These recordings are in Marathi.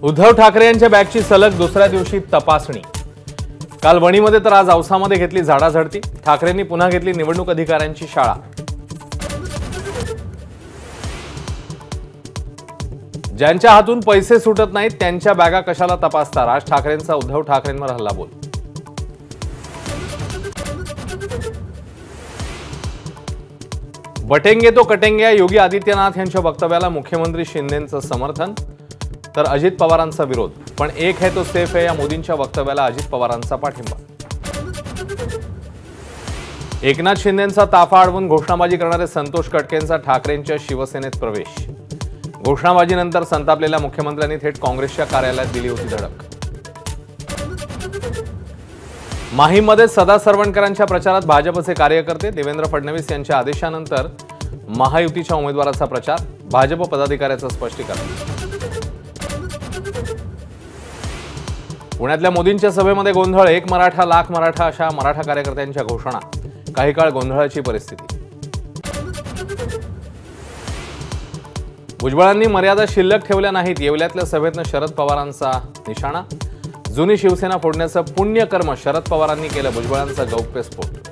उद्धव ठाकरे यांच्या बॅगची सलग दुसऱ्या दिवशी तपासणी। काल वणीमध्ये तर आज औसामध्ये घेतली झाडाझडती। ठाकरेंनी पुन्हा घेतली निवडणूक अधिकाऱ्यांची शाळा। ज्यांच्या हातून पैसे सुटत नाहीत त्यांच्या बॅगा कशाला तपासता? राज ठाकरेंचा उद्धव ठाकरेंवर हल्लाबोल। बटेंगे तो कटेंगे योगी आदित्यनाथ यांच्या वक्तव्याला मुख्यमंत्री शिंदेंचं समर्थन तर अजित पवारांचा विरोध। पण एक है तो सेफ है या मोदींच्या वक्तव्याला अजित पवारांचा पाठिंबा। एकनाथ शिंदेंचा ताफा अडवून घोषणाबाजी करणारे संतोष कटकेंचा ठाकरेंच्या शिवसेनेत प्रवेश। घोषणाबाजीनंतर संतापलेल्या मुख्यमंत्र्यांनी थेट काँग्रेसच्या कार्यालयात दिली होती धडक। माहीमध्ये सदा सरवणकरांच्या प्रचारात भाजपचे कार्यकर्ते। देवेंद्र फडणवीस यांच्या आदेशानंतर महायुतीच्या उमेदवाराचा प्रचार। भाजप पदाधिकाऱ्याचं स्पष्टीकरण। पुण्यातल्या मोदींच्या सभेमध्ये गोंधळ। एक मराठा लाख मराठा अशा मराठा कार्यकर्त्यांच्या घोषणा। काही काळ गोंधळाची परिस्थिती। भुजबळांनी मर्यादा शिल्लक ठेवल्या नाहीत। येवल्यातल्या सभेतनं शरद पवारांचा निशाणा। जुनी शिवसेना फोडण्याचं पुण्यकर्म शरद पवारांनी केलं। भुजबळांचा गौप्यस्फोट।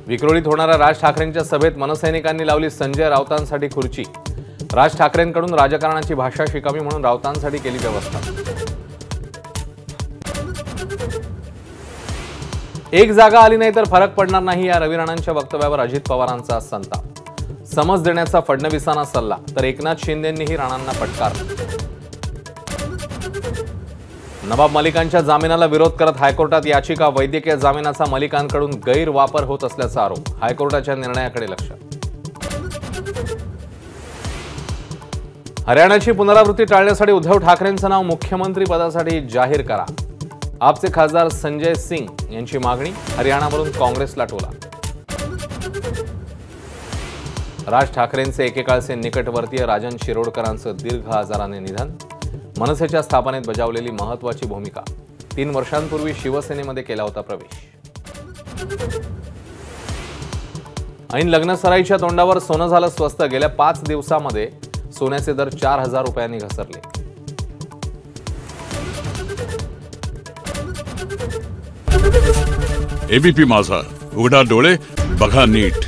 विक्रोळीत होणाऱ्या राज ठाकरेंच्या सभेत मनसैनिकांनी लावली संजय राऊतांसाठी खुर्ची। राज ठाकरेंकडून राजकारणाची भाषा शिकावी म्हणून राऊतांसाठी केली व्यवस्था। एक जागा आली नाही तर फरक पडणार नाही या रवी राणांच्या वक्तव्यावर अजित पवारांचा संताप। समज देण्याचा फडणवीसांना सल्ला तर एकनाथ शिंदेंनीही राणांना फटकारलं। नवाब मलिकांच्या जामिनाला विरोध करत हायकोर्टात याचिका। वैद्यकीय जामिनाचा मलिकांकडून गैरवापर होत असल्याचा आरोप। हायकोर्टाच्या निर्णयाकडे लक्ष। हरियाणाची पुनरावृत्ती टाळण्यासाठी उद्धव ठाकरेंचं नाव मुख्यमंत्री पदासाठी जाहीर करा। आपचे खासदार संजय सिंग यांची मागणी। हरियाणावरून काँग्रेसला टोला। राज ठाकरेंचे एकेकाळचे निकटवर्तीय राजन शिरोडकरांचं दीर्घ आजाराने निधन। मनसेच्या स्थापनेत बजावलेली महत्त्वाची भूमिका। 3 वर्षांपूर्वी शिवसेनेमध्ये केला होता प्रवेश। ऐन लग्नसराईच्या तोंडावर सोनं झालं स्वस्त। गेल्या 5 दिवसांमध्ये सोन्याचे दर 4,000 रुपयांनी घसरले। एबीपी माझा, उघडा डोळे बघा नीट।